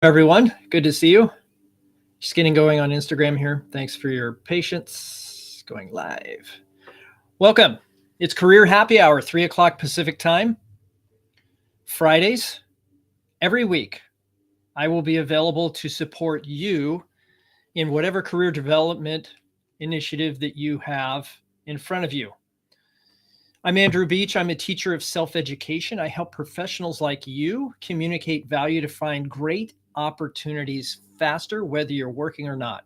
Everyone, good to see you. Just getting going on Instagram here. Thanks for your patience. Going live. Welcome. It's Career Happy Hour, 3 o'clock Pacific time. Fridays, every week, I will be available to support you in whatever career development initiative that you have in front of you. I'm Andrew Beach. I'm a teacher of self-education. I help professionals like you communicate value to find great opportunities faster, whether you're working or not.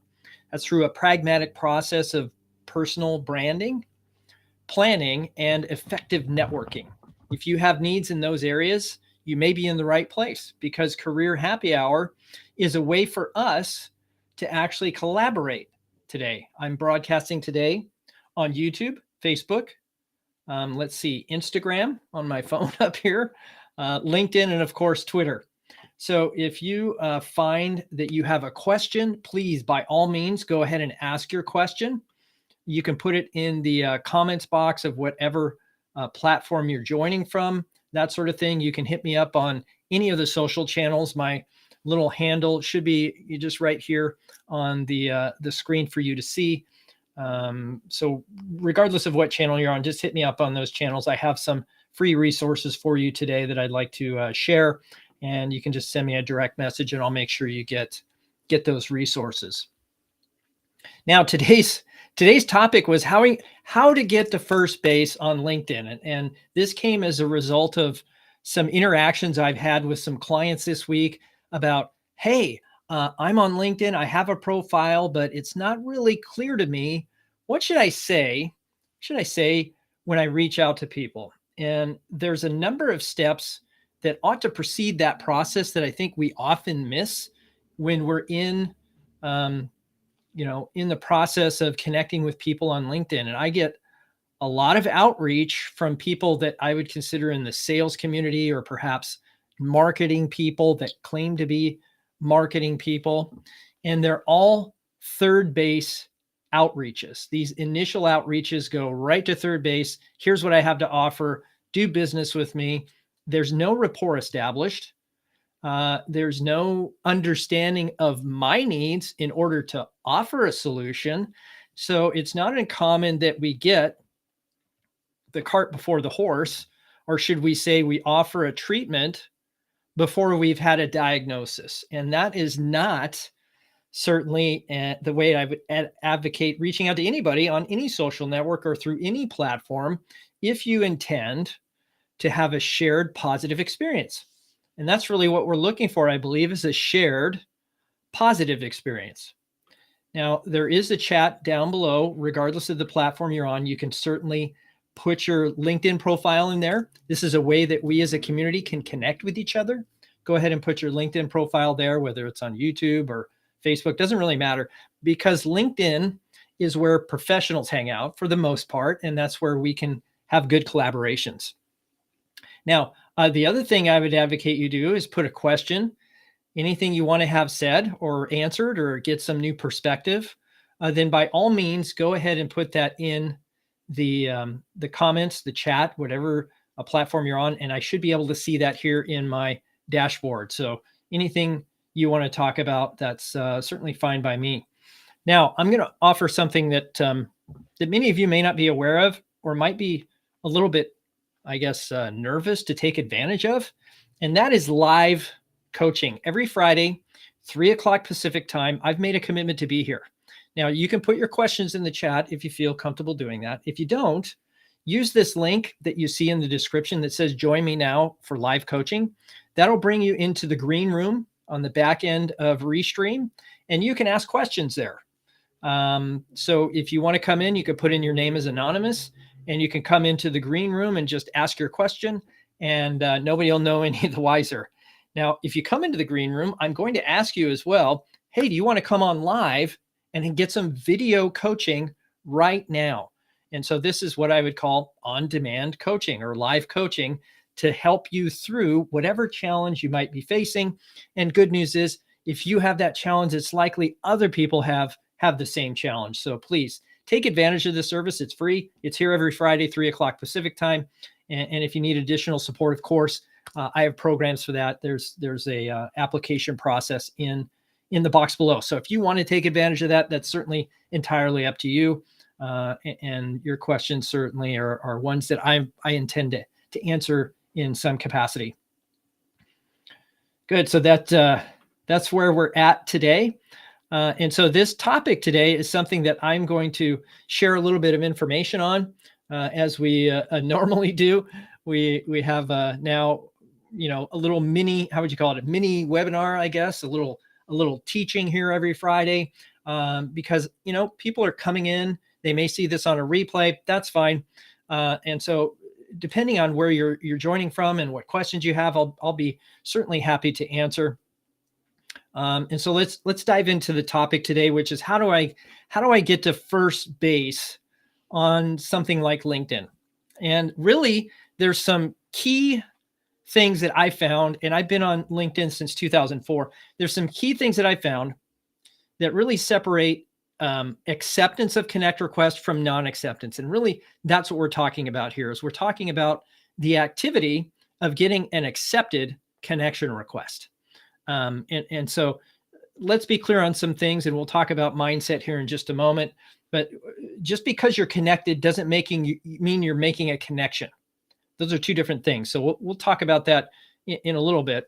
That's through a pragmatic process of personal branding, planning, and effective networking. If you have needs in those areas, you may be in the right place because Career Happy Hour is a way for us to actually collaborate today. I'm broadcasting today on YouTube, Facebook, let's see, Instagram on my phone up here, LinkedIn, and of course, Twitter. So if you find that you have a question, please, by all means, go ahead and ask your question. You can put it in the comments box of whatever platform you're joining from, that sort of thing. You can hit me up on any of the social channels. My little handle should be just right here on the screen for you to see. So regardless of what channel you're on, just hit me up on those channels. I have some free resources for you today that I'd like to share, and you can just send me a direct message and I'll make sure you get those resources. Now, today's topic was how to get to first base on LinkedIn. And this came as a result of some interactions I've had with some clients this week about, hey, I'm on LinkedIn. I have a profile, but it's not really clear to me. What should I say? Should I say when I reach out to people? And there's a number of steps that ought to precede that process that I think we often miss when we're in the process of connecting with people on LinkedIn. And I get a lot of outreach from people that I would consider in the sales community or perhaps marketing people that claim to be marketing people. And they're all third base outreaches. These initial outreaches go right to third base. Here's what I have to offer. Do business with me. There's no rapport established. There's no understanding of my needs in order to offer a solution. So it's not uncommon that we get the cart before the horse, or should we say we offer a treatment before we've had a diagnosis. And that is not certainly the way I would advocate reaching out to anybody on any social network or through any platform if you intend to have a shared positive experience. And that's really what we're looking for, I believe, is a shared positive experience. Now, there is a chat down below, regardless of the platform you're on. You can certainly put your LinkedIn profile in there. This is a way that we as a community can connect with each other. Go ahead and put your LinkedIn profile there, whether it's on YouTube or Facebook, doesn't really matter, because LinkedIn is where professionals hang out for the most part, and that's where we can have good collaborations. Now, the other thing I would advocate you do is put a question, anything you want to have said or answered or get some new perspective, then by all means, go ahead and put that in the comments, the chat, whatever platform you're on, and I should be able to see that here in my dashboard. So anything you want to talk about, that's certainly fine by me. Now, I'm going to offer something that that many of you may not be aware of or might be a little bit, I guess, nervous to take advantage of, and that is live coaching. Every Friday, 3 o'clock Pacific time, I've made a commitment to be here. Now, you can put your questions in the chat if you feel comfortable doing that. If you don't, use this link that you see in the description that says join me now for live coaching. That'll bring you into the green room on the back end of Restream, and you can ask questions there. So if you want to come in, you could put in your name as anonymous, and you can come into the green room and just ask your question, and nobody will know any the wiser. Now, if you come into the green room, I'm going to ask you as well, hey, do you want to come on live and get some video coaching right now? And so this is what I would call on-demand coaching or live coaching to help you through whatever challenge you might be facing. And good news is, if you have that challenge, it's likely other people have the same challenge. So please take advantage of the service. It's free. It's here every Friday, 3 o'clock Pacific time. And if you need additional support, of course, I have programs for that. There's a application process in the box below. So if you want to take advantage of that, that's certainly entirely up to you. And your questions certainly are ones that I intend to answer in some capacity. Good. So that's where we're at today. And so this topic today is something that I'm going to share a little bit of information on, as we normally do. We have now, a little mini, how would you call it? A mini webinar, I guess, a little teaching here every Friday, because people are coming in. They may see this on a replay. That's fine. And so depending on where you're joining from and what questions you have, I'll be certainly happy to answer. And so let's dive into the topic today, which is how do I get to first base on something like LinkedIn? And really, there's some key things that I found, and I've been on LinkedIn since 2004. There's some key things that I found that really separate acceptance of connect request from non-acceptance. And really, that's what we're talking about here. Is we're talking about the activity of getting an accepted connection request. And so let's be clear on some things, and we'll talk about mindset here in just a moment. But just because you're connected doesn't mean you're making a connection. Those are two different things. So we'll talk about that in a little bit.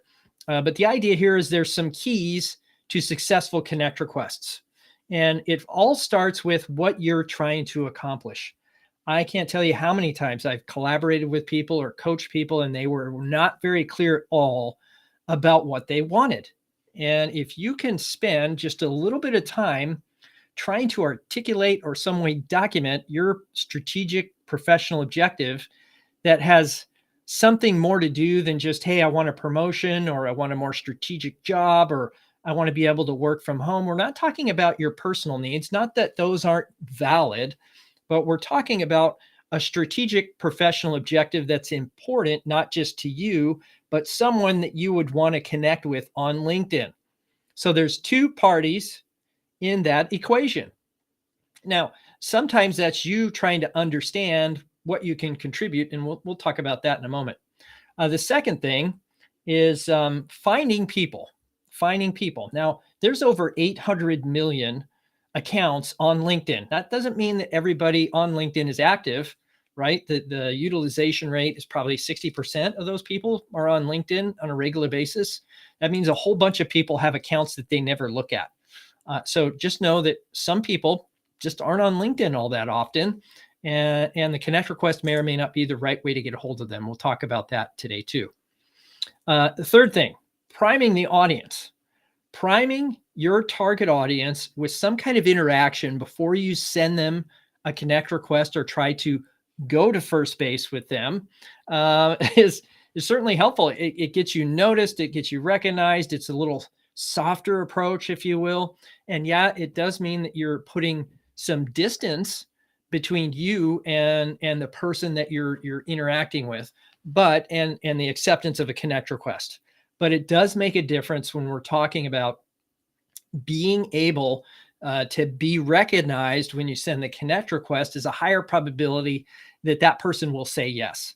But the idea here is there's some keys to successful connect requests. And it all starts with what you're trying to accomplish. I can't tell you how many times I've collaborated with people or coached people, and they were not very clear at all about what they wanted. And if you can spend just a little bit of time trying to articulate or some way document your strategic professional objective that has something more to do than just, hey, I want a promotion, or I want a more strategic job, or I want to be able to work from home. We're not talking about your personal needs, not that those aren't valid, but we're talking about a strategic professional objective that's important, not just to you, but someone that you would want to connect with on LinkedIn. So there's two parties in that equation. Now, sometimes that's you trying to understand what you can contribute, and we'll talk about that in a moment. The second thing is finding people. Now, there's over 800 million accounts on LinkedIn. That doesn't mean that everybody on LinkedIn is active, right? The utilization rate is probably 60% of those people are on LinkedIn on a regular basis. That means a whole bunch of people have accounts that they never look at. So just know that some people just aren't on LinkedIn all that often, and the connect request may or may not be the right way to get a hold of them. We'll talk about that today too. The third thing, priming the audience. Priming your target audience with some kind of interaction before you send them a connect request or try to go to first base with them is certainly helpful. It gets you noticed, it gets you recognized. It's a little softer approach, if you will. And yeah, it does mean that you're putting some distance between you and the person that you're interacting with, but and the acceptance of a connect request. But it does make a difference when we're talking about being able to be recognized when you send the connect request is a higher probability that that person will say yes.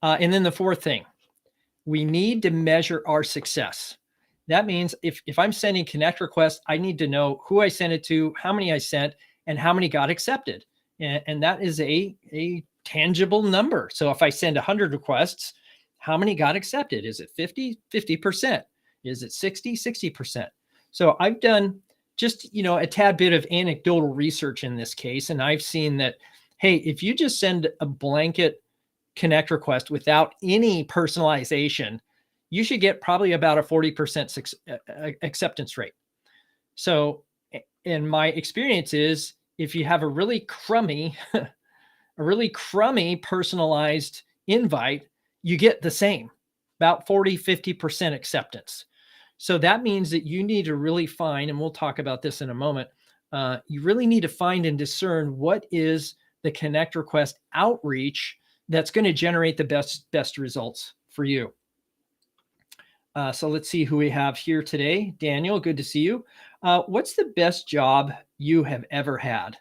And then the fourth thing, we need to measure our success. That means if I'm sending connect requests, I need to know who I sent it to, how many I sent, and how many got accepted. And that is a tangible number. So if I send 100 requests, how many got accepted? Is it 50? 50%? Is it 60? 60%? So I've done just, a tad bit of anecdotal research in this case. And I've seen that, hey, if you just send a blanket connect request without any personalization, you should get probably about a 40% acceptance rate. So, in my experience is if you have a really crummy personalized invite, you get the same, about 40, 50% acceptance. So that means that you need to really find, and we'll talk about this in a moment, you really need to find and discern what is the connect request outreach that's going to generate the best results for you. So let's see who we have here today. Daniel, good to see you. What's the best job you have ever had?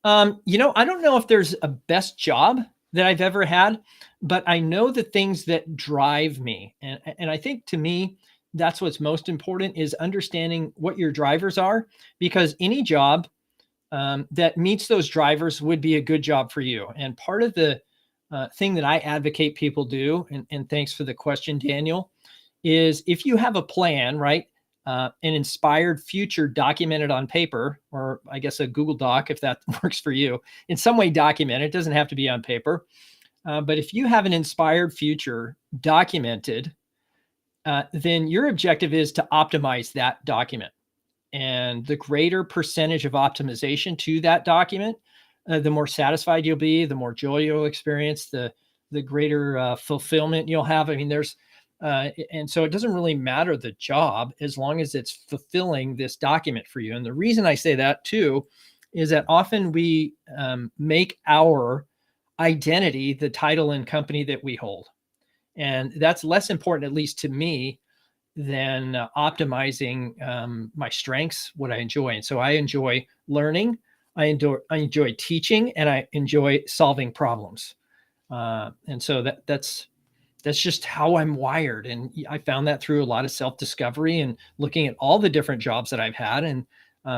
I don't know if there's a best job. that I've ever had, but I know the things that drive me. And I think to me, that's what's most important is understanding what your drivers are, because any job that meets those drivers would be a good job for you. And part of the thing that I advocate people do, and thanks for the question, Daniel, is if you have a plan, right? An inspired future documented on paper, or I guess a Google Doc, if that works for you, in some way documented. It doesn't have to be on paper. But if you have an inspired future documented, then your objective is to optimize that document. And the greater percentage of optimization to that document, the more satisfied you'll be, the more joy you'll experience, the greater fulfillment you'll have. I mean, and so it doesn't really matter the job as long as it's fulfilling this document for you. And the reason I say that too is that often we make our identity the title and company that we hold. And that's less important, at least to me, than optimizing my strengths, what I enjoy. And so I enjoy learning, I enjoy teaching, and I enjoy solving problems. And so that's just how I'm wired. And I found that through a lot of self-discovery and looking at all the different jobs that I've had, and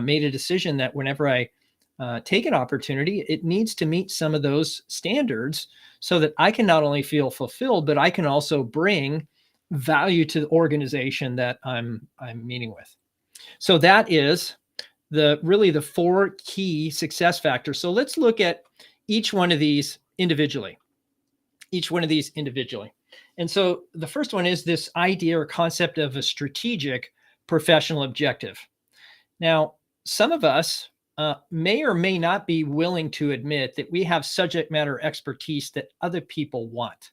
made a decision that whenever I take an opportunity, it needs to meet some of those standards so that I can not only feel fulfilled, but I can also bring value to the organization that I'm meeting with. So that is really the 4 key success factors. So let's look at each one of these individually. And so the first one is this idea or concept of a strategic professional objective. Now, some of us may or may not be willing to admit that we have subject matter expertise that other people want.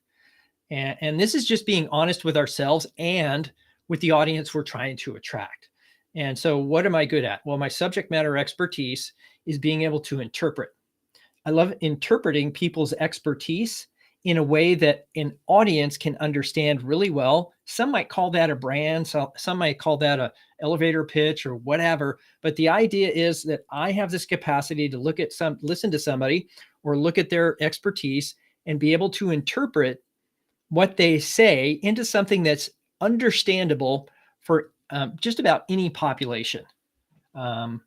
And this is just being honest with ourselves and with the audience we're trying to attract. And so what am I good at? Well, my subject matter expertise is being able to interpret. I love interpreting people's expertise in a way that an audience can understand really well. Some might call that a brand, so some might call that a elevator pitch or whatever. But the idea is that I have this capacity to listen to somebody or look at their expertise and be able to interpret what they say into something that's understandable for just about any population. I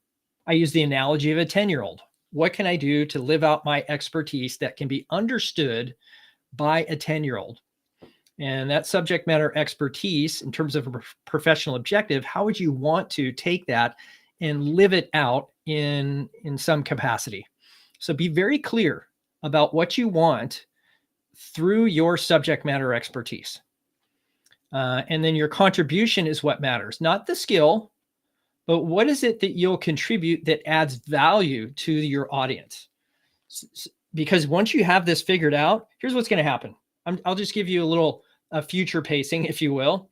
use the analogy of a 10-year-old. What can I do to live out my expertise that can be understood by a 10-year-old? And that subject matter expertise, in terms of a professional objective, how would you want to take that and live it out in some capacity? So be very clear about what you want through your subject matter expertise. And then your contribution is what matters, not the skill, but what is it that you'll contribute that adds value to your audience? Because once you have this figured out, here's what's going to happen. I'll just give you a little future pacing, if you will.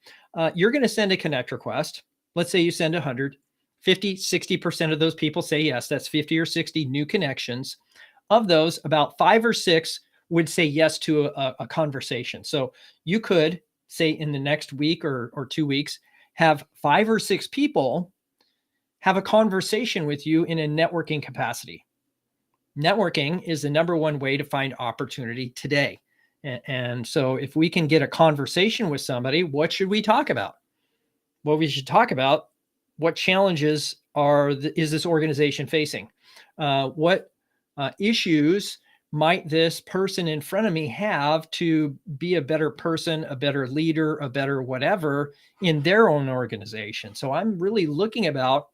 You're going to send a connect request. Let's say you send 100, 50, 60% of those people say yes. That's 50 or 60 new connections. Of those, about 5 or 6 would say yes to a conversation. So you could say in the next week or 2 weeks, have 5 or 6 people have a conversation with you in a networking capacity. Networking is the number one way to find opportunity today. And so if we can get a conversation with somebody, what should we talk about? Well, we should talk about what challenges is this organization facing? What issues might this person in front of me have to be a better person, a better leader, a better whatever in their own organization? So I'm really looking about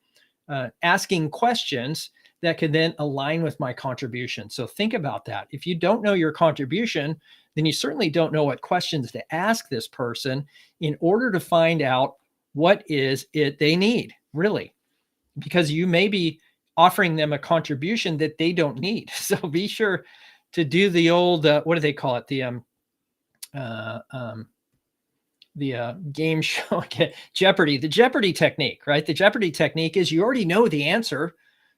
asking questions that could then align with my contribution. So think about that. If you don't know your contribution, then you certainly don't know what questions to ask this person in order to find out what is it they need, really, because you may be offering them a contribution that they don't need. So be sure to do the old, what do they call it? The game show, Jeopardy, the Jeopardy technique, right? The Jeopardy technique is you already know the answer.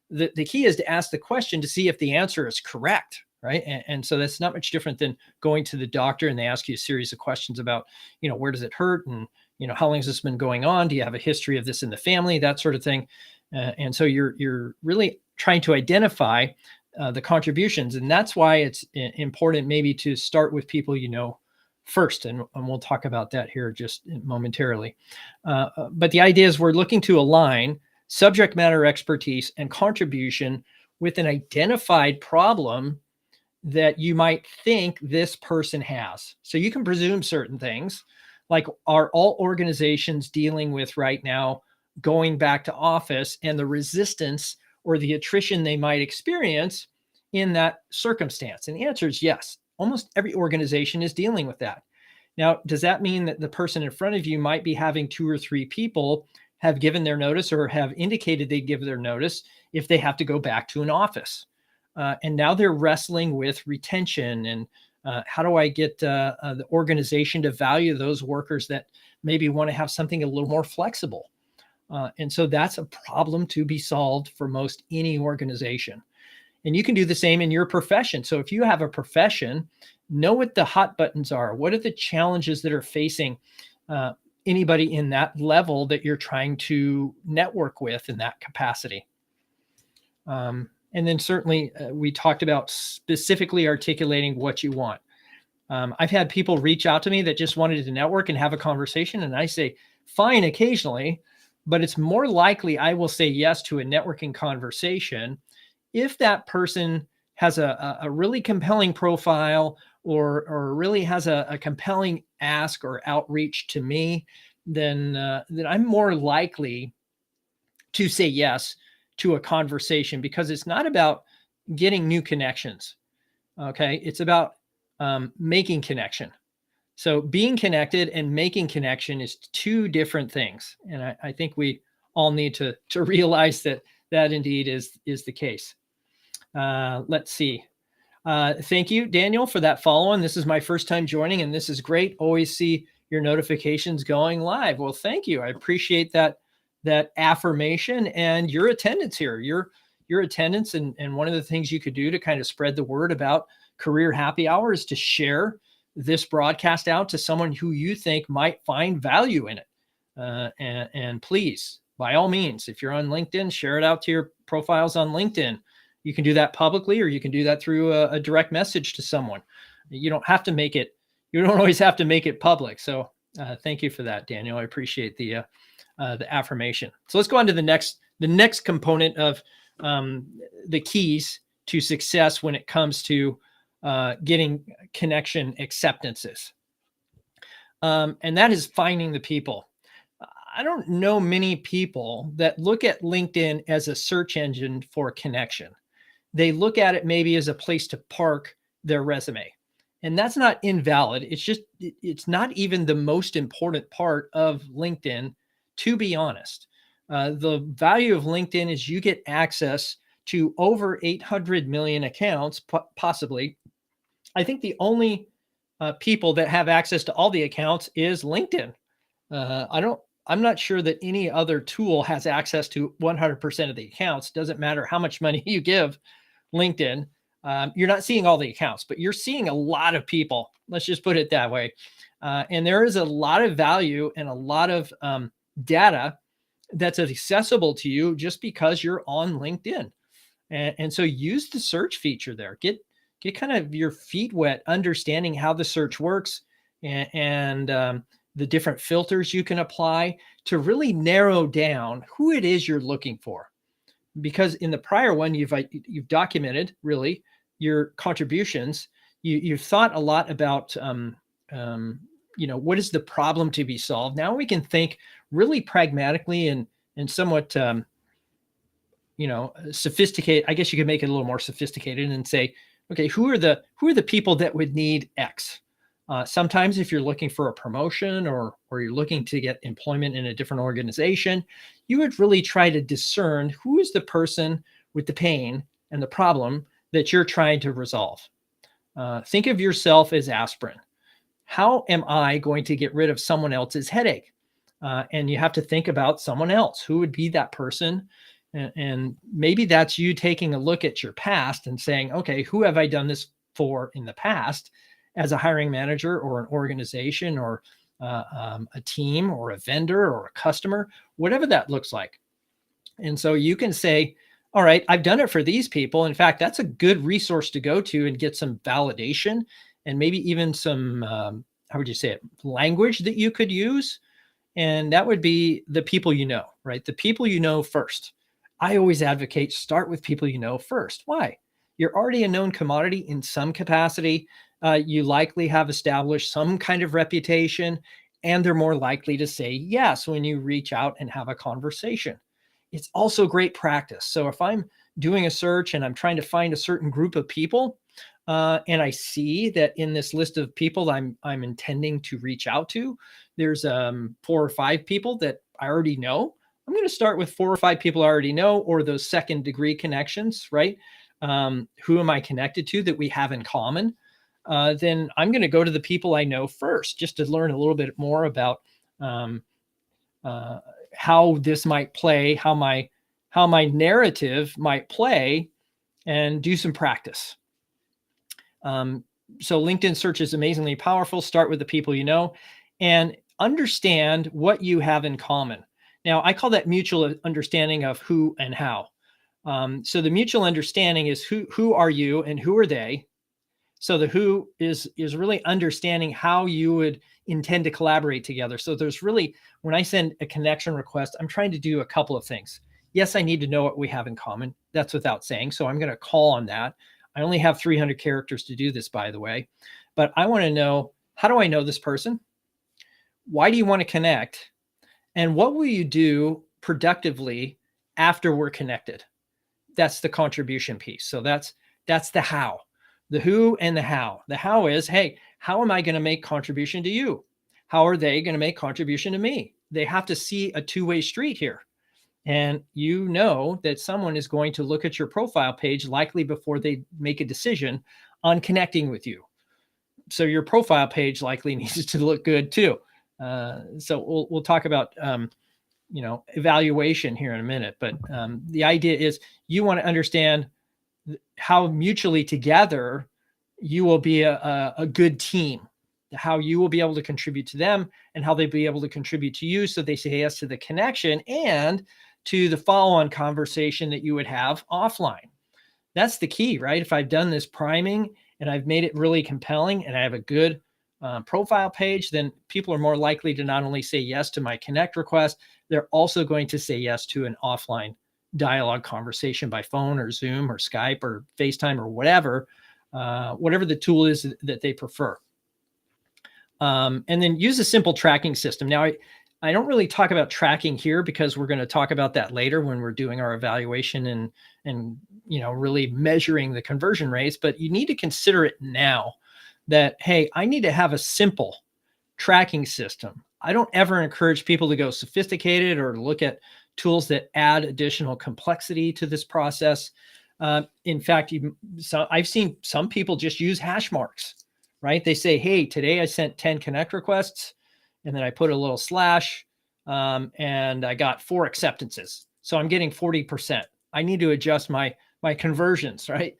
The key is to ask the question to see if the answer is correct, right? And so that's not much different than going to the doctor and they ask you a series of questions about, where does it hurt? And, how long has this been going on? Do you have a history of this in the family? That sort of thing. And so you're really trying to identify the contributions. And that's why it's important maybe to start with people you know first. And we'll talk about that here just momentarily. But the idea is we're looking to align subject matter expertise and contribution with an identified problem that you might think this person has. So you can presume certain things, like are all organizations dealing with right now going back to office and the resistance or the attrition they might experience in that circumstance? And the answer is yes. Almost every organization is dealing with that. Now, does that mean that the person in front of you might be having 2 or 3 people have given their notice or have indicated they'd give their notice if they have to go back to an office? And now they're wrestling with retention and how do I get the organization to value those workers that maybe want to have something a little more flexible? And so that's a problem to be solved for most any organization. And you can do the same in your profession. So if you have a profession, know what the hot buttons are. What are the challenges that are facing anybody in that level that you're trying to network with in that capacity? And then certainly we talked about specifically articulating what you want. I've had people reach out to me that just wanted to network and have a conversation. And I say, fine, occasionally, but it's more likely I will say yes to a networking conversation if that person has a really compelling profile or really has a compelling ask or outreach to me, then I'm more likely to say yes to a conversation, because it's not about getting new connections. Okay. It's about making connection. So being connected and making connection is 2 different things. And I think we all need to realize that indeed is the case. Let's see. Thank you, Daniel, for that follow-on. This is my first time joining, and this is great. Always see your notifications going live. Well, thank you. I appreciate that affirmation and your attendance here. Your attendance, and one of the things you could do to kind of spread the word about Career Happy Hour is to share this broadcast out to someone who you think might find value in it. And please, by all means, if you're on LinkedIn, share it out to your profiles on LinkedIn. You can do that publicly, or you can do that through a direct message to someone. You don't have to make it, you don't always have to make it public. So thank you for that, Daniel. I appreciate the affirmation. So let's go on to the next component of the keys to success when it comes to getting connection acceptances. And that is finding the people. I don't know many people that look at LinkedIn as a search engine for connection. They look at it maybe as a place to park their resume. And that's not invalid. It's just, it's not even the most important part of LinkedIn, to be honest. The value of LinkedIn is you get access to over 800 million accounts, possibly. I think the only people that have access to all the accounts is LinkedIn. I'm not sure that any other tool has access to 100% of the accounts. Doesn't matter how much money you give LinkedIn. You're not seeing all the accounts, but you're seeing a lot of people. Let's just put it that way. And there is a lot of value and a lot of data that's accessible to you just because you're on LinkedIn. And so use the search feature there. Get kind of your feet wet, understanding how the search works and the different filters you can apply to really narrow down who it is you're looking for. Because in the prior one, you've documented really your contributions. You've thought a lot about what is the problem to be solved. Now we can think really pragmatically and somewhat sophisticated. I guess you could make it a little more sophisticated and say, okay, who are the people that would need X? Sometimes if you're looking for a promotion or you're looking to get employment in a different organization, you would really try to discern who is the person with the pain and the problem that you're trying to resolve. Think of yourself as aspirin. How am I going to get rid of someone else's headache? And you have to think about someone else. Who would be that person? And maybe that's you taking a look at your past and saying, okay, who have I done this for in the past as a hiring manager or an organization or a team or a vendor or a customer, whatever that looks like. And so you can say, all right, I've done it for these people. In fact, that's a good resource to go to and get some validation and maybe even some, how would you say it, language that you could use. And that would be the people you know, right? The people you know first. I always advocate start with people you know first. Why? You're already a known commodity in some capacity. You likely have established some kind of reputation, and they're more likely to say yes when you reach out and have a conversation. It's also great practice. So if I'm doing a search and I'm trying to find a certain group of people, and I see that in this list of people I'm intending to reach out to, there's 4 or 5 people that I already know. I'm going to start with 4 or 5 people I already know, or those second degree connections, right? Who am I connected to that we have in common? Then I'm going to go to the people I know first, just to learn a little bit more about um, uh, how this might play, how my narrative might play, and do some practice. Um, so LinkedIn search is amazingly powerful. Start with the people you know and understand what you have in common. Now, I call that mutual understanding of who and how. So the mutual understanding is who are you and who are they. So the who is really understanding how you would intend to collaborate together. So there's really, when I send a connection request, I'm trying to do a couple of things. Yes, I need to know what we have in common. That's without saying. So I'm going to call on that. I only have 300 characters to do this, by the way. But I want to know, how do I know this person? Why do you want to connect? And what will you do productively after we're connected? That's the contribution piece. So that's the how, the who and the how. The how is, hey, how am I going to make contribution to you? How are they going to make contribution to me? They have to see a two-way street here. And you know that someone is going to look at your profile page likely before they make a decision on connecting with you. So your profile page likely needs to look good too. So we'll talk about evaluation here in a minute, but the idea is you want to understand how mutually together you will be a good team, how you will be able to contribute to them and how they'll be able to contribute to you. So they say yes to the connection and to the follow-on conversation that you would have offline. That's the key, right? If I've done this priming and I've made it really compelling and I have a good profile page, then people are more likely to not only say yes to my connect request, they're also going to say yes to an offline dialogue conversation by phone or Zoom or Skype or FaceTime or whatever the tool is that they prefer. And then use a simple tracking system. Now, I don't really talk about tracking here because we're going to talk about that later when we're doing our evaluation and really measuring the conversion rates, but you need to consider it now that, hey, I need to have a simple tracking system. I don't ever encourage people to go sophisticated or look at tools that add additional complexity to this process. In fact, I've seen some people just use hash marks, right? They say, hey, today I sent 10 connect requests, and then I put a little slash, and I got 4 acceptances. So I'm getting 40%. I need to adjust my conversions, right?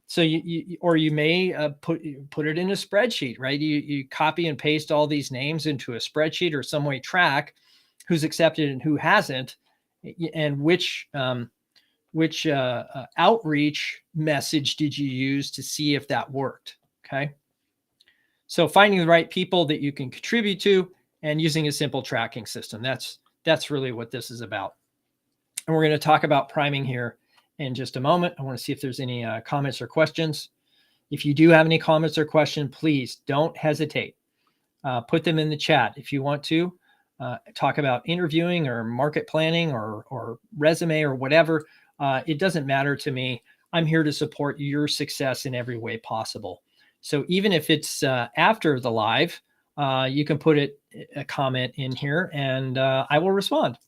So you may put it in a spreadsheet, right? You copy and paste all these names into a spreadsheet or some way track who's accepted and who hasn't, and which outreach message did you use to see if that worked. Okay. So finding the right people that you can contribute to and using a simple tracking system. That's really what this is about. And we're going to talk about priming here in just a moment. I want to see if there's any comments or questions. If you do have any comments or questions, please don't hesitate. Put them in the chat if you want to talk about interviewing or market planning or resume or whatever. It doesn't matter to me. I'm here to support your success in every way possible. So even if it's after the live, you can put a comment in here and I will respond.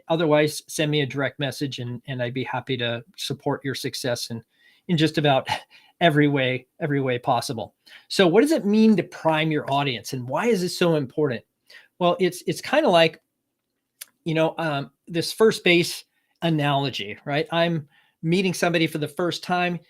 Otherwise, send me a direct message and I'd be happy to support your success in just about every way possible. So what does it mean to prime your audience and why is this so important? Well, it's kind of like, this first base analogy, right? I'm meeting somebody for the first time.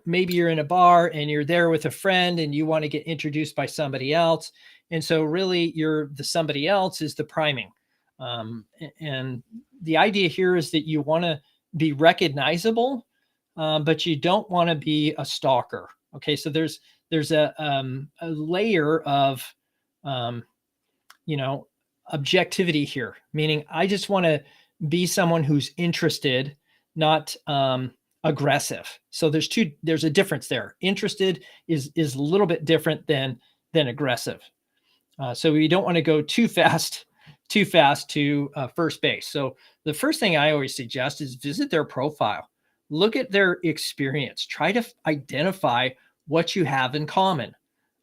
Maybe you're in a bar and you're there with a friend and you want to get introduced by somebody else. And so really the somebody else is the priming. And the idea here is that you want to be recognizable, but you don't want to be a stalker. Okay, so there's a layer of um, you know, objectivity here, meaning I just want to be someone who's interested, not aggressive. So there's a difference there. Interested is a little bit different than aggressive. So we don't want to go too fast to first base. So the first thing I always suggest is visit their profile, look at their experience, try to identify what you have in common,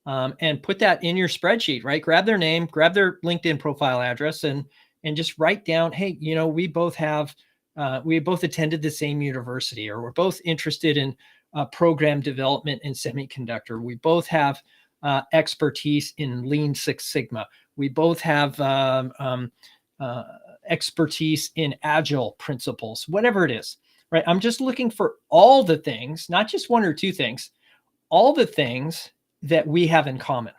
and put that in your spreadsheet. Right, grab their name, grab their LinkedIn profile address, and just write down, hey, we both attended the same university, or we're both interested in program development in semiconductor. We both have expertise in Lean Six Sigma. We both have expertise in Agile principles, whatever it is, right? I'm just looking for all the things, not just one or two things, all the things that we have in common.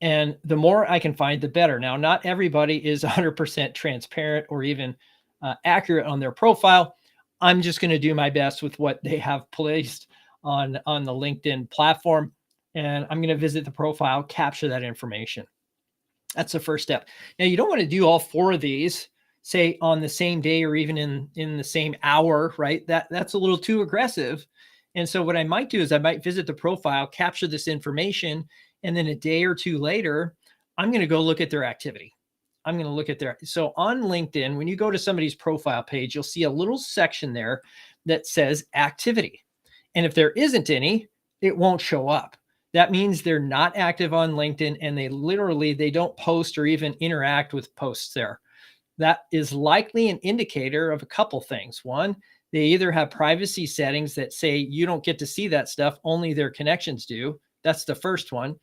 And the more I can find, the better. Now, not everybody is 100% transparent or even accurate on their profile. I'm just going to do my best with what they have placed on the LinkedIn platform. And I'm going to visit the profile, capture that information. That's the first step. Now, you don't want to do all four of these, say, on the same day or even in the same hour, right? That's a little too aggressive. And so what I might do is I might visit the profile, capture this information, and then a day or two later, I'm going to go look at their activity. I'm going to look at so on LinkedIn, when you go to somebody's profile page, you'll see a little section there that says activity. And if there isn't any, it won't show up. That means they're not active on LinkedIn, and they don't post or even interact with posts there. That is likely an indicator of a couple things. One, they either have privacy settings that say you don't get to see that stuff, only their connections do. That's the first one.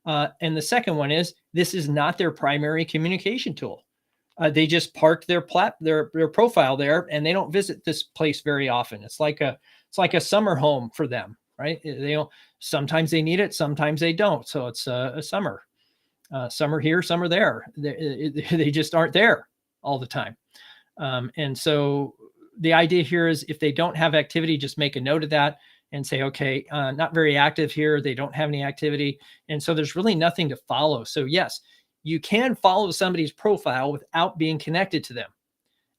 And the second one is this is not their primary communication tool. They just parked their profile there, and they don't visit this place very often. It's like a summer home for them, right? Sometimes they need it, sometimes they don't. So it's a summer here, summer there. They just aren't there all the time. And so the idea here is if they don't have activity, just make a note of that and say, okay, not very active here. They don't have any activity. And so there's really nothing to follow. So yes, you can follow somebody's profile without being connected to them,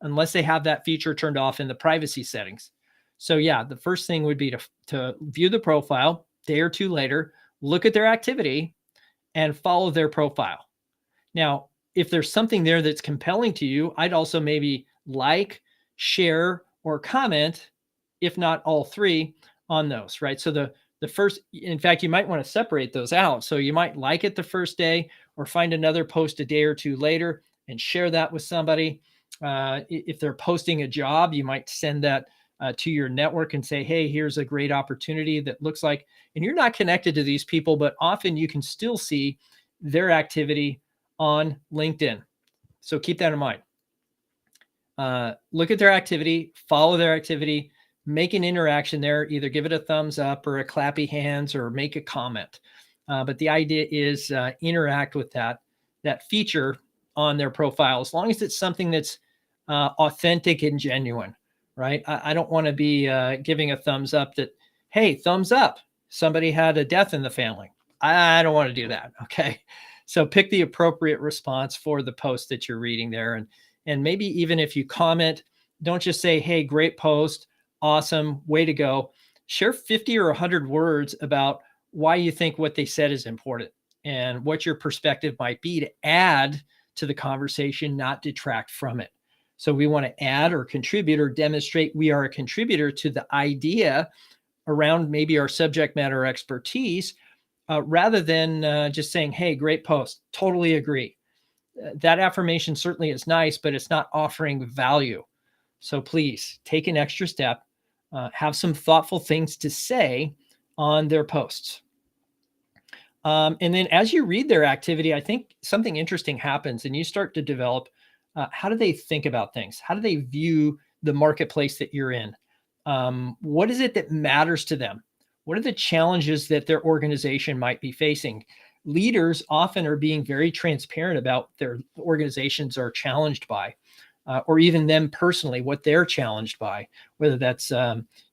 unless they have that feature turned off in the privacy settings. So yeah, the first thing would be to view the profile, day or two later, look at their activity and follow their profile. Now, if there's something there that's compelling to you, I'd also maybe like, share, or comment, if not all three, on those, right? So the first, in fact, you might want to separate those out. So you might like it the first day or find another post a day or two later and share that with somebody. If they're posting a job, you might send that to your network and say, hey, here's a great opportunity that looks like, and you're not connected to these people, but often you can still see their activity on LinkedIn. So keep that in mind. Look at their activity, follow their activity, make an interaction there, either give it a thumbs up or a clappy hands or make a comment. But the idea is interact with that feature on their profile, as long as it's something that's authentic and genuine, right? I don't want to be giving a thumbs up that, hey, thumbs up, somebody had a death in the family. I don't want to do that. Okay. So pick the appropriate response for the post that you're reading there. And maybe even if you comment, don't just say, hey, great post, awesome, way to go. Share 50 or 100 words about why you think what they said is important and what your perspective might be to add to the conversation, not detract from it. So we want to add or contribute or demonstrate we are a contributor to the idea around maybe our subject matter expertise, rather than just saying, hey, great post, totally agree. That affirmation certainly is nice, but it's not offering value. So please take an extra step, have some thoughtful things to say on their posts. And then as you read their activity, I think something interesting happens and you start to develop, how do they think about things? How do they view the marketplace that you're in? What is it that matters to them? What are the challenges that their organization might be facing? Leaders often are being very transparent about their organizations are challenged by. or even them personally, what they're challenged by, whether that's,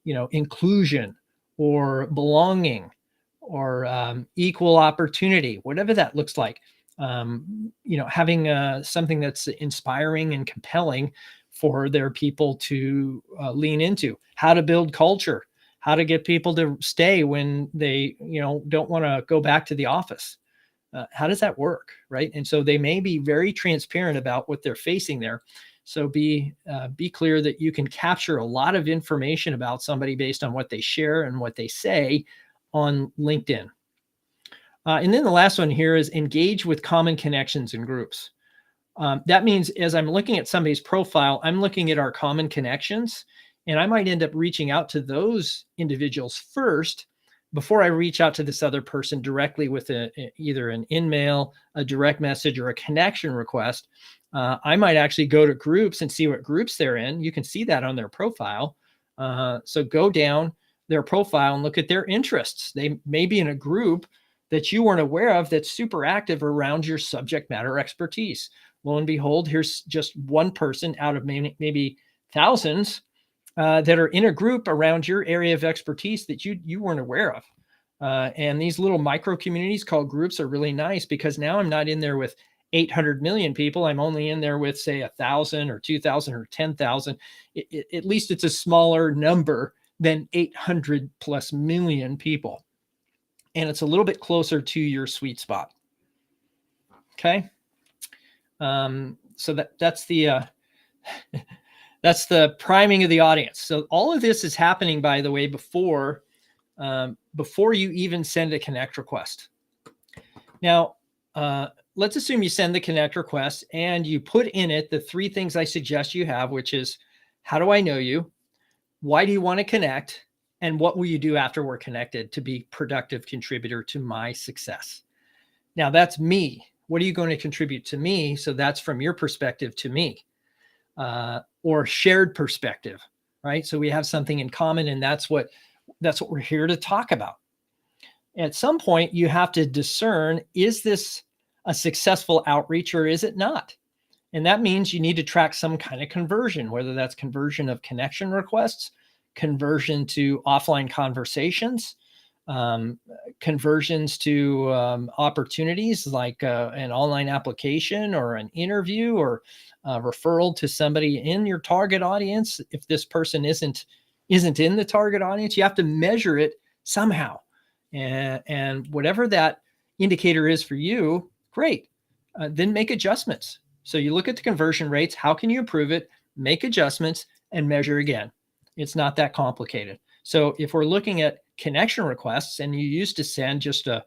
inclusion or belonging or equal opportunity, whatever that looks like. Having something that's inspiring and compelling for their people to lean into, how to build culture, how to get people to stay when they, don't want to go back to the office. How does that work, right? And so they may be very transparent about what they're facing there. So be clear that you can capture a lot of information about somebody based on what they share and what they say on LinkedIn. And then the last one here is engage with common connections and groups. That means as I'm looking at somebody's profile, I'm looking at our common connections, and I might end up reaching out to those individuals first before I reach out to this other person directly with either an in-mail, a direct message, or a connection request. I might actually go to groups and see what groups they're in. You can see that on their profile. So go down their profile and look at their interests. They may be in a group that you weren't aware of that's super active around your subject matter expertise. Lo and behold, here's just one person out of maybe thousands that are in a group around your area of expertise that you weren't aware of. And these little micro communities called groups are really nice because now I'm not in there with 800 million people. I'm only in there with, say, 1,000 or 2,000 or 10,000. At least it's a smaller number than 800 plus million people. And it's a little bit closer to your sweet spot. Okay. So that's the that's the priming of the audience. So all of this is happening, by the way, before you even send a connect request. Now, let's assume you send the connect request and you put in it the 3 things I suggest you have, which is, how do I know you? Why do you want to connect? And what will you do after we're connected to be productive contributor to my success? Now that's me. What are you going to contribute to me? So that's from your perspective to me, or shared perspective, right? So we have something in common, and that's what we're here to talk about. At some point, you have to discern, is this a successful outreach or is it not? And that means you need to track some kind of conversion, whether that's conversion of connection requests, conversion to offline conversations, conversions to opportunities like an online application or an interview or a referral to somebody in your target audience. If this person isn't in the target audience, you have to measure it somehow. And whatever that indicator is for you, great. Then make adjustments. So you look at the conversion rates. How can you improve it? Make adjustments and measure again. It's not that complicated. So if we're looking at connection requests and you used to send just a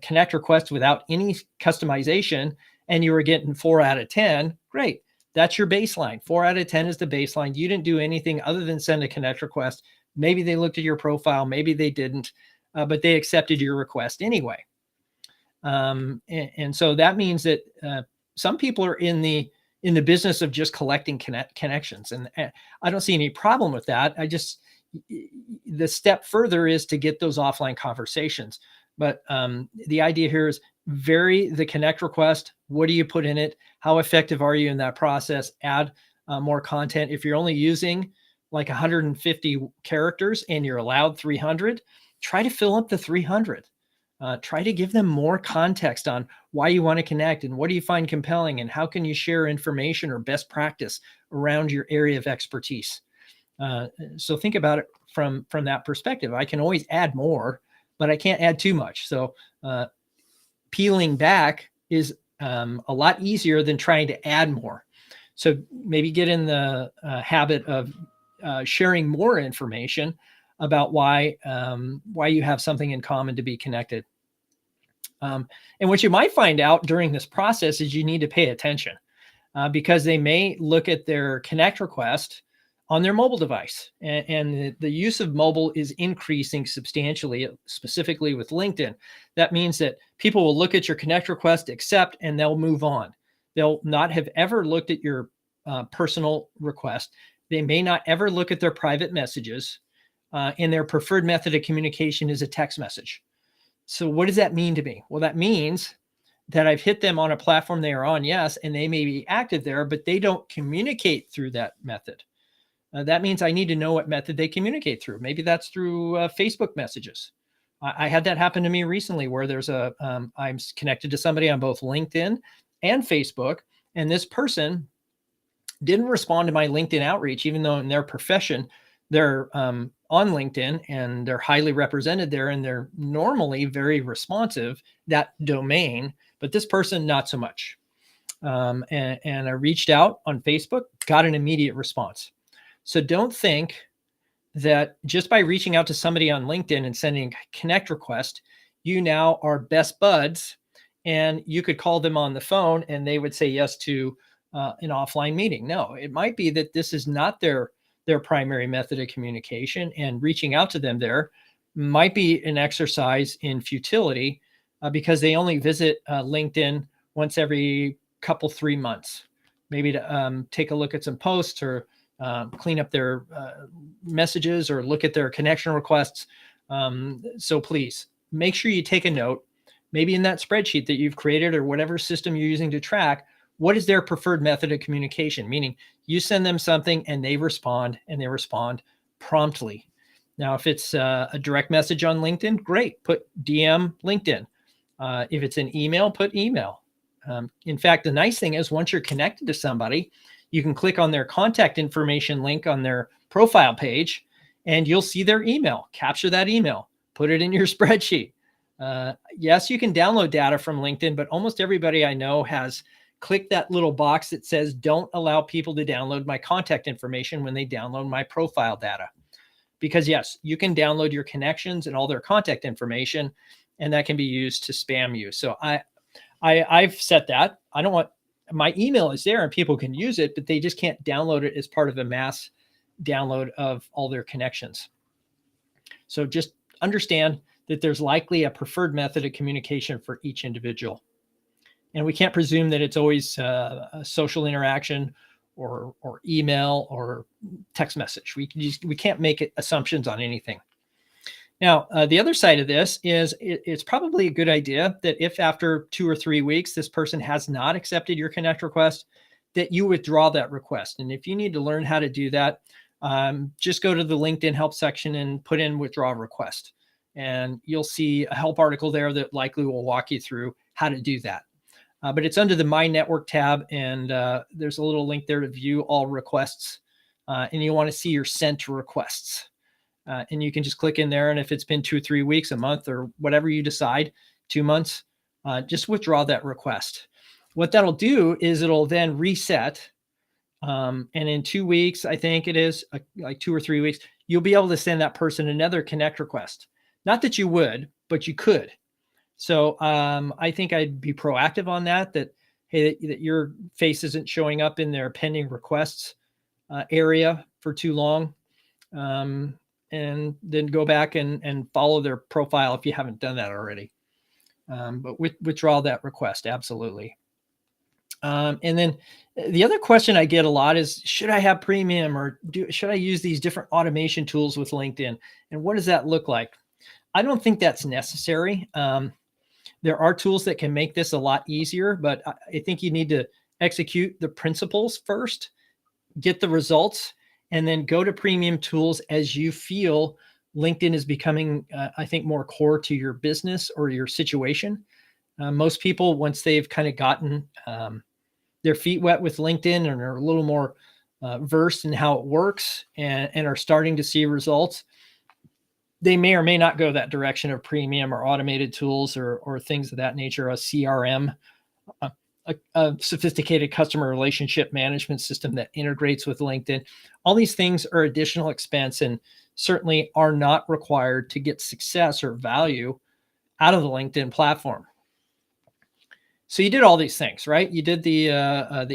connect request without any customization and you were getting 4 out of 10, great. That's your baseline. 4 out of 10 is the baseline. You didn't do anything other than send a connect request. Maybe they looked at your profile, maybe they didn't, but they accepted your request anyway. And so that means that some people are in the business of just collecting connections. And I don't see any problem with that. The step further is to get those offline conversations. But the idea here is vary the connect request. What do you put in it? How effective are you in that process? Add more content. If you're only using like 150 characters and you're allowed 300, try to fill up the 300. Try to give them more context on why you want to connect and what do you find compelling and how can you share information or best practice around your area of expertise. So think about it from that perspective. I can always add more, but I can't add too much. So peeling back is a lot easier than trying to add more. So maybe get in the habit of sharing more information about why you have something in common to be connected. And what you might find out during this process is you need to pay attention because they may look at their connect request on their mobile device. And the use of mobile is increasing substantially, specifically with LinkedIn. That means that people will look at your connect request, accept, and they'll move on. They'll not have ever looked at your personal request. They may not ever look at their private messages, and their preferred method of communication is a text message. So what does that mean to me? Well, that means that I've hit them on a platform they are on, yes, and they may be active there, but they don't communicate through that method. That means I need to know what method they communicate through. Maybe that's through Facebook messages. I had that happen to me recently where I'm connected to somebody on both LinkedIn and Facebook, and this person didn't respond to my LinkedIn outreach, even though in their profession, they're on LinkedIn and they're highly represented there and they're normally very responsive, that domain, but this person, not so much. And I reached out on Facebook, got an immediate response. So don't think that just by reaching out to somebody on LinkedIn and sending a connect request, you now are best buds and you could call them on the phone and they would say yes to an offline meeting. No, it might be that this is not their primary method of communication, and reaching out to them there might be an exercise in futility because they only visit LinkedIn once every couple, 3 months, maybe to take a look at some posts or clean up their messages or look at their connection requests. So please make sure you take a note, maybe in that spreadsheet that you've created or whatever system you're using to track, what is their preferred method of communication? Meaning you send them something and they respond promptly. Now, if it's a direct message on LinkedIn, great, put DM LinkedIn. If it's an email, put email. In fact, the nice thing is once you're connected to somebody, you can click on their contact information link on their profile page and you'll see their email. Capture that email, put it in your spreadsheet. Yes, you can download data from LinkedIn, but almost everybody I know has clicked that little box that says, don't allow people to download my contact information when they download my profile data. Because yes, you can download your connections and all their contact information, and that can be used to spam you. So I've set that. I don't want, my email is there and people can use it, but they just can't download it as part of a mass download of all their connections. So just understand that there's likely a preferred method of communication for each individual. And we can't presume that it's always a social interaction or email or text message. We can't make assumptions on anything. Now, the other side of this is it's probably a good idea that if after 2 or 3 weeks, this person has not accepted your connect request, that you withdraw that request. And if you need to learn how to do that, just go to the LinkedIn help section and put in withdraw request. And you'll see a help article there that likely will walk you through how to do that. But it's under the My Network tab, and there's a little link there to view all requests. And you want to see your sent requests. And you can just click in there. And if it's been 2 or 3 weeks, a month, or whatever you decide, 2 months, just withdraw that request. What that'll do is it'll then reset. And in 2 weeks, I think it is like 2 or 3 weeks, you'll be able to send that person another connect request. Not that you would, but you could. So I think I'd be proactive on that, hey, that your face isn't showing up in their pending requests area for too long. And then go back and follow their profile if you haven't done that already. But withdraw that request, absolutely. And then the other question I get a lot is, should I have premium or should I use these different automation tools with LinkedIn? And what does that look like? I don't think that's necessary. There are tools that can make this a lot easier, but I think you need to execute the principles first, get the results, and then go to premium tools as you feel LinkedIn is becoming, I think, more core to your business or your situation. Most people, once they've kind of gotten their feet wet with LinkedIn and are a little more versed in how it works and are starting to see results, they may or may not go that direction of premium or automated tools or things of that nature, a CRM, a sophisticated customer relationship management system that integrates with LinkedIn. All these things are additional expense and certainly are not required to get success or value out of the LinkedIn platform. So you did all these things, right? You did the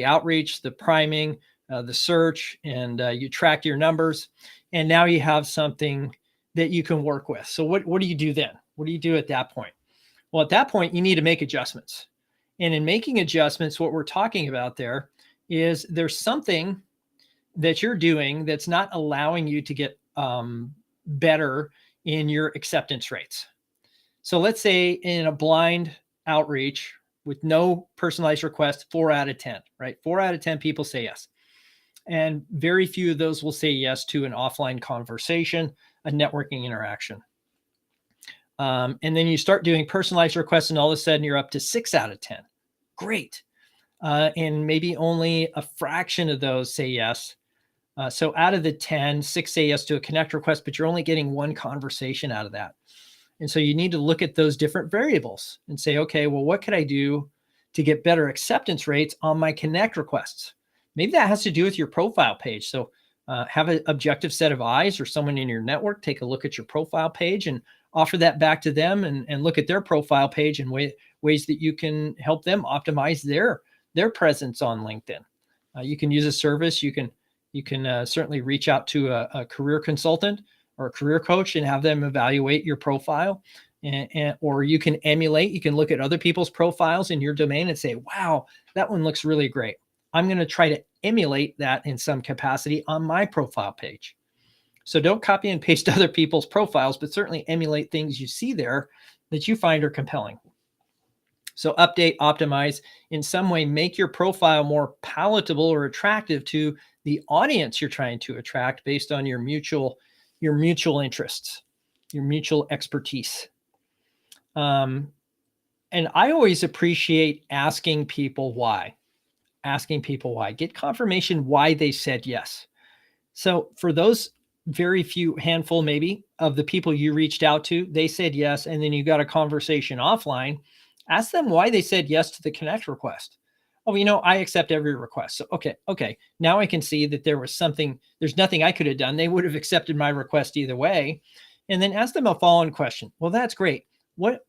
outreach, the priming, the search, and you tracked your numbers. And now you have something that you can work with. So what do you do then? What do you do at that point? Well, at that point, you need to make adjustments. And in making adjustments, what we're talking about there is there's something that you're doing that's not allowing you to get better in your acceptance rates. So let's say in a blind outreach, with no personalized request, 4 out of 10, right? 4 out of 10 people say yes. And very few of those will say yes to an offline conversation, a networking interaction. And then you start doing personalized requests, and all of a sudden you're up to 6 out of 10. Great. And maybe only a fraction of those say yes. So out of the 10, 6 say yes to a connect request, but you're only getting one conversation out of that. And so you need to look at those different variables and say, okay, well, what could I do to get better acceptance rates on my connect requests? Maybe that has to do with your profile page. So have an objective set of eyes, or someone in your network take a look at your profile page and offer that back to them, and look at their profile page and ways that you can help them optimize their presence on LinkedIn. You can use a service. You can certainly reach out to a career consultant or a career coach and have them evaluate your profile. Or you can emulate. You can look at other people's profiles in your domain and say, wow, that one looks really great. I'm going to try to emulate that in some capacity on my profile page. So don't copy and paste other people's profiles, but certainly emulate things you see there that you find are compelling. So update, optimize, in some way, make your profile more palatable or attractive to the audience you're trying to attract based on your mutual interests, your mutual expertise. And I always appreciate asking people why. Get confirmation why they said yes. So for those very few handful, maybe, of the people you reached out to, they said yes, and then you got a conversation offline, ask them why they said yes to the connect request. Oh, I accept every request. So, okay. Now I can see that there's nothing I could have done. They would have accepted my request either way. And then ask them a follow-on question. Well, that's great. What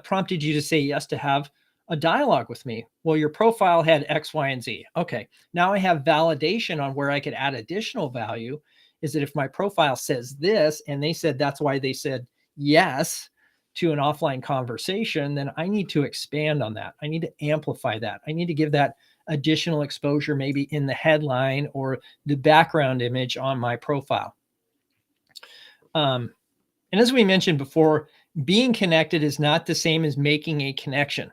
prompted you to say yes to have a dialogue with me? Well, your profile had X, Y, and Z. Okay. Now I have validation on where I could add additional value. Is that if my profile says this, and they said that's why they said yes to an offline conversation, then I need to expand on that. I need to amplify that. I need to give that additional exposure, maybe in the headline or the background image on my profile. And as we mentioned before, being connected is not the same as making a connection.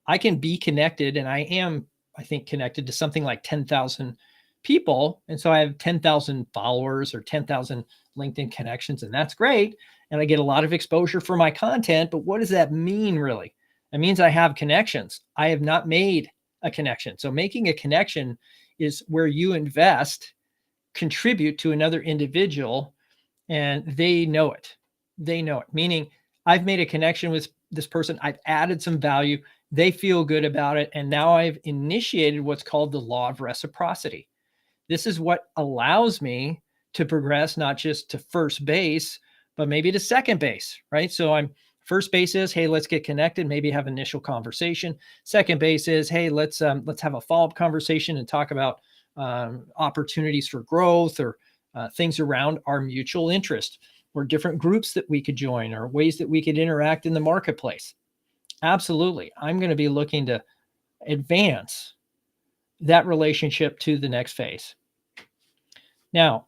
I can be connected, and I am, I think, connected to something like 10,000 people. And so I have 10,000 followers or 10,000 LinkedIn connections, and that's great. And I get a lot of exposure for my content. But what does that mean, really? It means I have connections. I have not made a connection. So making a connection is where you invest, contribute to another individual, and they know it. They know it. Meaning, I've made a connection with this person. I've added some value. They feel good about it. And now I've initiated what's called the law of reciprocity. This is what allows me to progress not just to first base, but maybe to second base, right? So first base is, hey, let's get connected, maybe have an initial conversation. Second base is, hey, let's have a follow-up conversation and talk about opportunities for growth, or things around our mutual interest, or different groups that we could join, or ways that we could interact in the marketplace. Absolutely. I'm going to be looking to advance that relationship to the next phase. Now,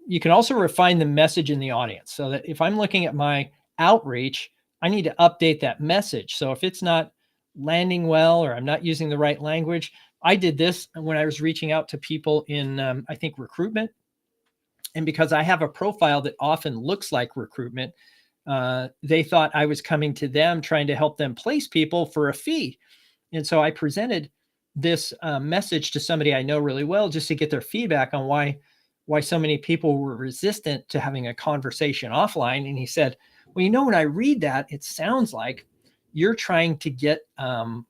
you can also refine the message in the audience, so that if I'm looking at my outreach, I need to update that message. So if it's not landing well, or I'm not using the right language, I did this when I was reaching out to people in, I think, recruitment. And because I have a profile that often looks like recruitment, they thought I was coming to them trying to help them place people for a fee. And so I presented this message to somebody I know really well, just to get their feedback on why so many people were resistant to having a conversation offline. And he said, well, when I read that, it sounds like you're trying to get a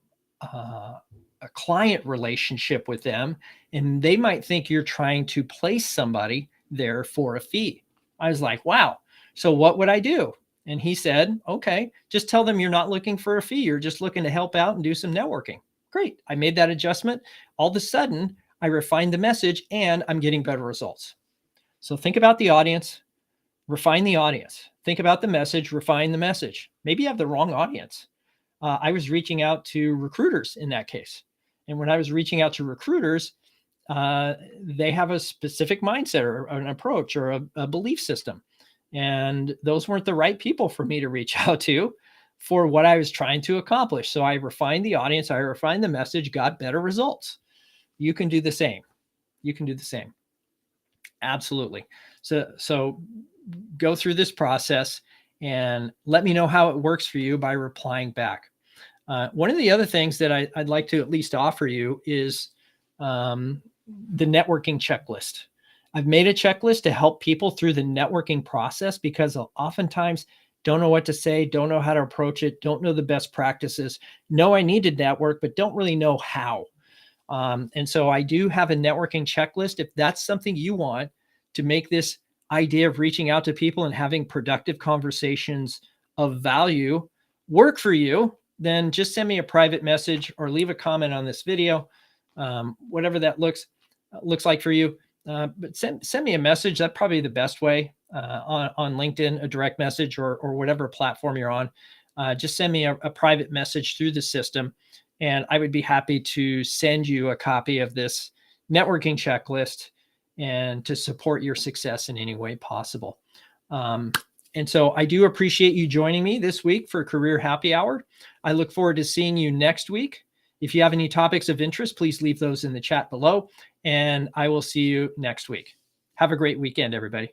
client relationship with them, and they might think you're trying to place somebody there for a fee. I was like, wow. So what would I do? And he said, okay, just tell them you're not looking for a fee. You're just looking to help out and do some networking. Great. I made that adjustment. All of a sudden, I refined the message, and I'm getting better results. So think about the audience, refine the audience. Think about the message, refine the message. Maybe you have the wrong audience. I was reaching out to recruiters in that case. And when I was reaching out to recruiters, they have a specific mindset or an approach or a belief system. And those weren't the right people for me to reach out to for what I was trying to accomplish. So I refined the audience, I refined the message, got better results. You can do the same. You can do the same. Absolutely. So go through this process and let me know how it works for you by replying back. One of the other things that I'd like to at least offer you is the networking checklist. I've made a checklist to help people through the networking process because oftentimes don't know what to say, don't know how to approach it, don't know the best practices, know I need to network, but don't really know how. And so I do have a networking checklist. If that's something you want to make this idea of reaching out to people and having productive conversations of value work for you, then just send me a private message or leave a comment on this video, whatever that looks like for you. But send me a message. That's probably the best way, on LinkedIn, a direct message, or whatever platform you're on. Just send me a private message through the system, and I would be happy to send you a copy of this networking checklist and to support your success in any way possible. And so I do appreciate you joining me this week for Career Happy Hour. I look forward to seeing you next week. If you have any topics of interest, please leave those in the chat below, and I will see you next week. Have a great weekend, everybody.